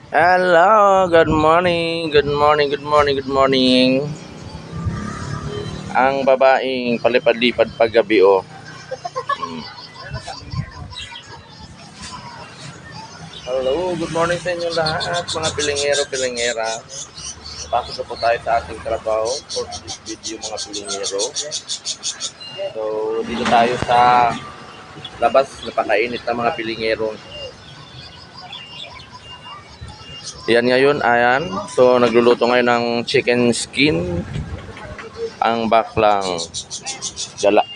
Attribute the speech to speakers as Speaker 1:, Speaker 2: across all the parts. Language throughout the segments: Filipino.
Speaker 1: Hello, good morning, good morning, good morning, good morning. Ang babaeng palipad-lipad paggabi oh. Hmm. Hello, good morning sa inyo lahat, mga pilingero, pilingera. Pasok na po tayo sa ating trabaho for this video mga pilingero. So, dito tayo sa labas, napakainit na mga pilingero. Yan ngayon, ayan. So, nagluluto ngayon ng chicken skin. Ang baklang gala.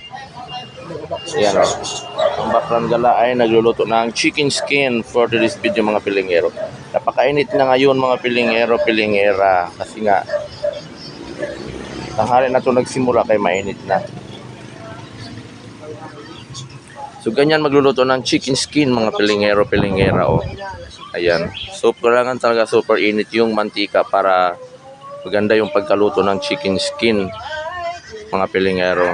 Speaker 1: Yan o. Ang baklang gala ay nagluluto ng chicken skin for today's video mga pilingero. Napakainit na ngayon mga pilingero, pilingera. Kasi nga, tanghali na ito nagsimula kay mainit na. So ganyan magluluto ng chicken skin mga pilingero, pilingera o. Ayan. So kailangan talaga super init yung mantika para maganda yung pagkaluto ng chicken skin mga pilingero.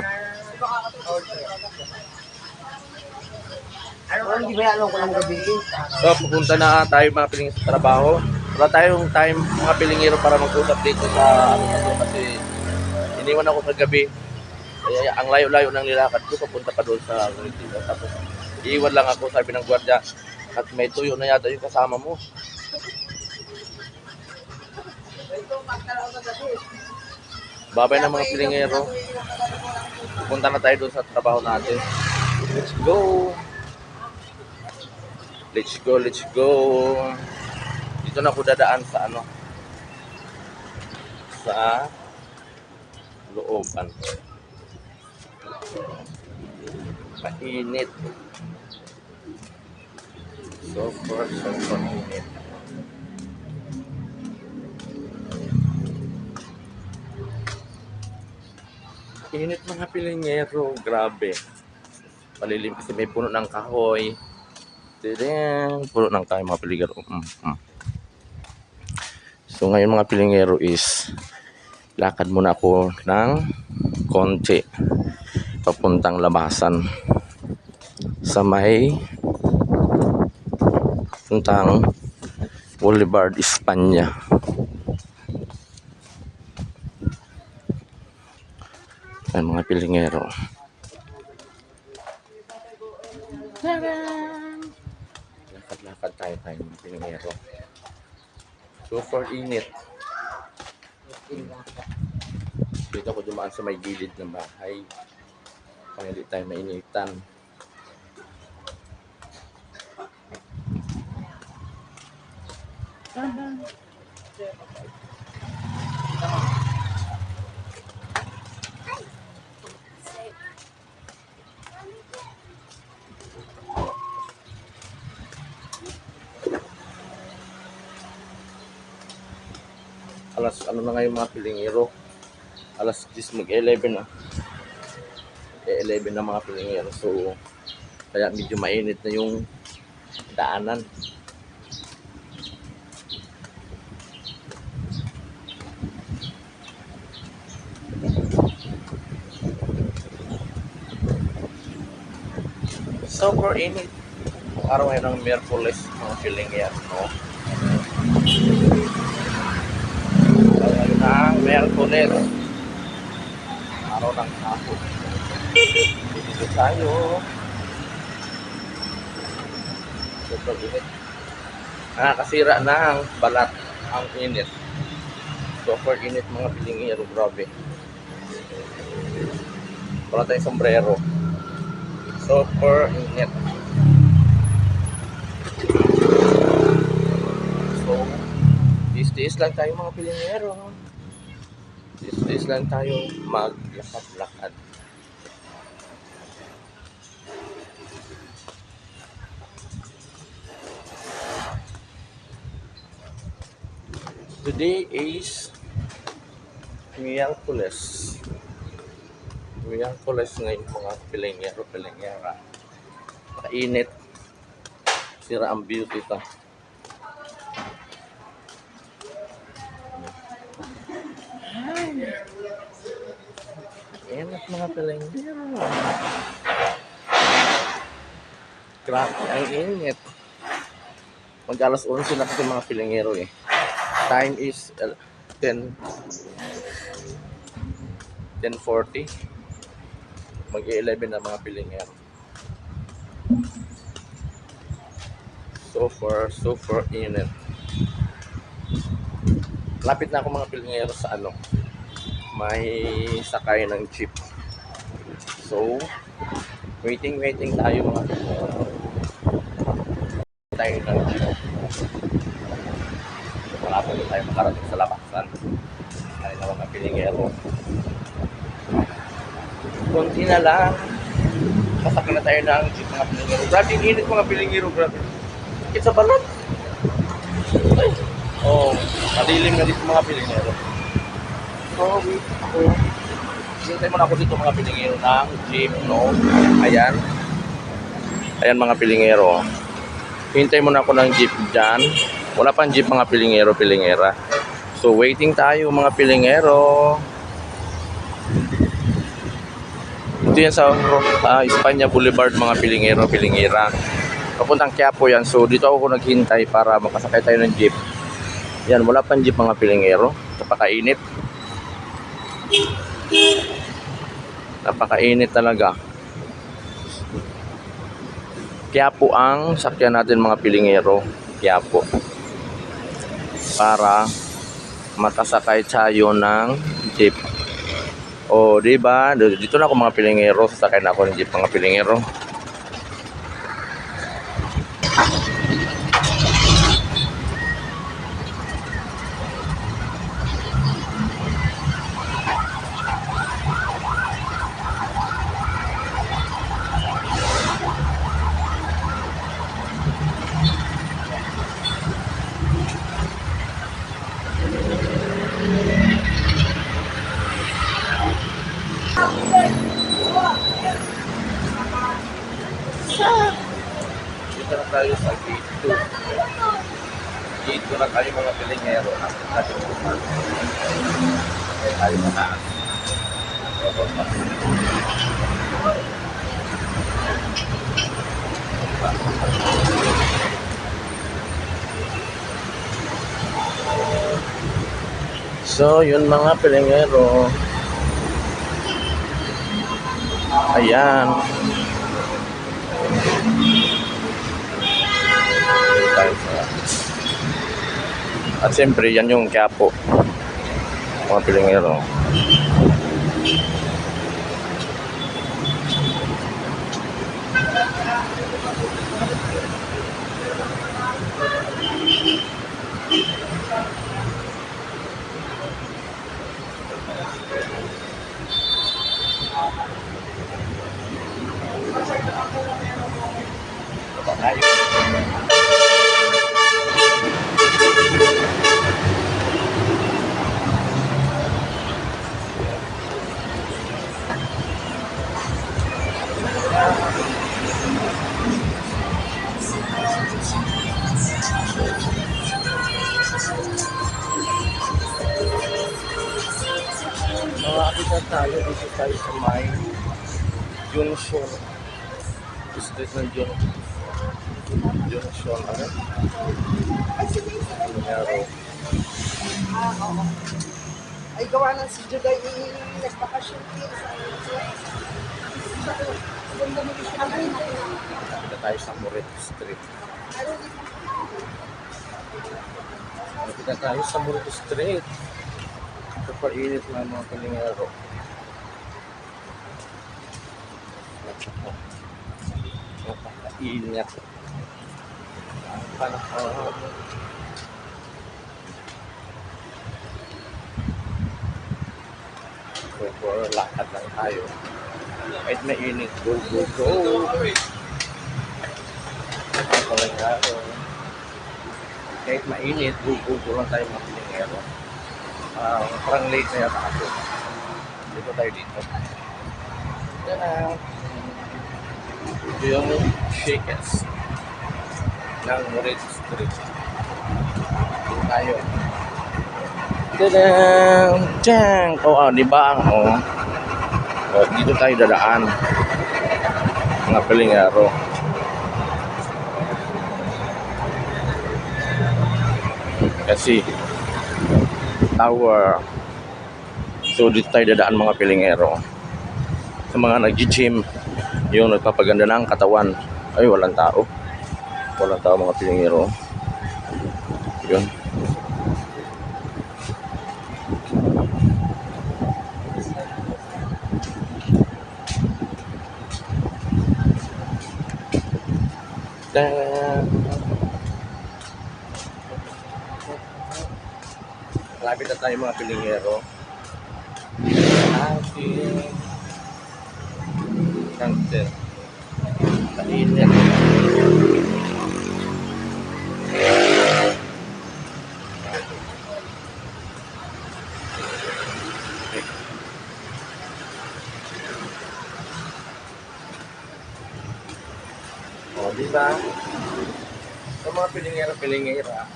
Speaker 1: So pupunta na tayo mga pilingero sa trabaho. Wala tayong time mga pilingero para mag-usap dito sa ano kasi iniwan ako sa gabi. Kaya ang layo-layo ng nilakad ko papunta pa doon sa Valentina. Tapos iiwan lang ako, sabi ng gwardiya, at may tuyo na yata yung kasama mo. Babay ng mga pilingero. Pupunta na tayo doon sa trabaho natin. Let's go! Let's go, let's go! Dito na ako dadaan sa ano? Sa looban. Mainit. Super init. Init mga pilingero, grabe. Malilim kasi may puno ng kahoy. Puno ng kahoy mga pilingero. So ngayon mga pilingero is lakad muna ako ng konti papuntang labasan sa may puntang Boulevard Espanya. Ay mga pilingero. Lakad-lakad tayo mga pilingero. Super init. Dito ako dumaan sa may gilid ng bahay para hindi tayo mainitan. Alas ano na ngayon mga pilingero, alas 10 mag-11 na 11 na mga pilingero. So kaya medyo mainit na yung daanan. Super init. Araw ngayon ng Miyerkules mga pilingero, no? Araw ngayon ng Miyerkules, araw ng hapon. Dito tayo. Super init. Nakakasira ng balat ang init. Super init mga pilingero, grabe. Wala tayong sombrero. Super init. So, tiis lang tayo mga pilingero. Tiis lang tayo maglakad-lakad. Today is Miyerkules. Miyerkules ngayon mga pilingero, pilingera. Kainit. Sira ang beauty ito. Init mga pilingero. Grabe ang init. Mag-alas 11 na kasi mga pilingero eh. Time is 10:40. Mag-11 na mga pilingero. Super init. Lapit na ako mga pilingero sa may sakay ng jeep. So, waiting tayo mga pilingero. Tayo ng jeep. Malapit na tayo makarating sa labasan. Ay na mga pilingero. Kunti na lang. Sasakay na tayo ng jeep mga pilingero. Grabe yung init mga pilingero. Grabe. Sakit sa balat. Ay. Oh, madilim na dito mga pilingero. So, wait ako. Hintay mo na ako dito mga pilingero ng jeep, no? Ayan. Ayan mga pilingero. Hintay mo na ako ng jeep dyan. Wala pang jeep mga pilingero, pilingera. So, waiting tayo mga pilingero. Ito yan sa Espanya Boulevard mga pilingero, pilingera. Papuntang Quiapo yan. So, dito ako naghintay para makasakay tayo ng jeep. Yan, wala pang jeep mga pilingero. Napakainit. Napakainit talaga. Quiapo ang sakyan natin mga pilingero. Quiapo. Para makasakay tayo ng jeep. O, diba? Dito na ako mga pilingero. Sasakay na ako ng jeep mga pilingero. Dito na tayo sa gate 2. Gate 2 na tayo mga pilingero. Natin bukas. Kaya tayo mataas. So, yun mga pilingero. Ayan. At siyempre, yan yung Quiapo. Mga pilingero. Makakita tayo dito tayo sa may Junction. Street ng Junction. Ano? Pilingero.
Speaker 2: Oo. Ay, gawa ng si Juday, nagbakasyon din sa
Speaker 1: Makakita tayo sa Moret Street. Makakita tayo sa Moret Street. Super init na mga pilingero. Napakainit. Ang panahon. Super lakad lang tayo. Kahit mainit. Go, go, go. Ang pilingero. Kahit mainit, go, go, go lang tayo mga pilingero. Parang late na yata ako. Dito tayo dito. Yan na. Ito yung Shakers ng Moret Street. Dito tayo. Tadang! Tiyang! Oh, di ba? Dito tayo dadaan. Mga pilingero. Kasi tower. So dito tayo dadaan mga pilingero. Sa mga nag-gym, yung nagpapaganda ng katawan. Ay, walang tao. Walang tao mga pilingero. Yun. Malapit na tayo mga pilingero. Ating cancer. Kainit. O, diba? Sa mga pilingero-pilingera,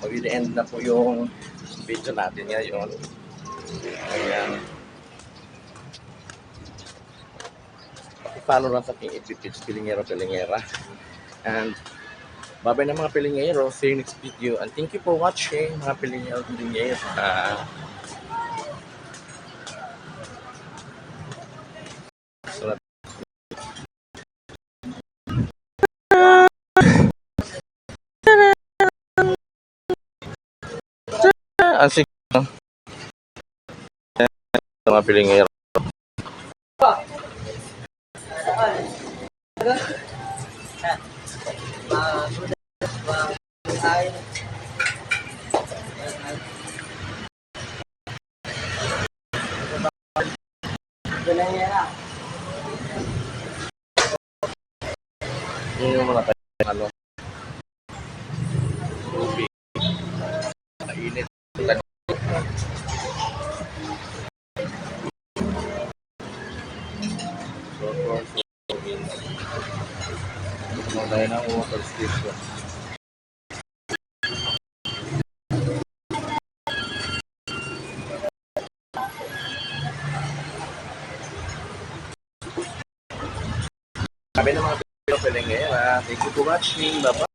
Speaker 1: mag-end na po yung video natin ngayon. Ayan. Pakipollow lang sa aking ipipits pilingero-pilingera. And bye-bye na mga pilingero. See you next video. And thank you for watching mga pilingero-pilingera. So, ang sige mga pilingero. Yun yung mga tayo, ano, tubig, mainit. So, tayo ng water station. Sabi ng mga pilingero, thank you for watching. Bye-bye.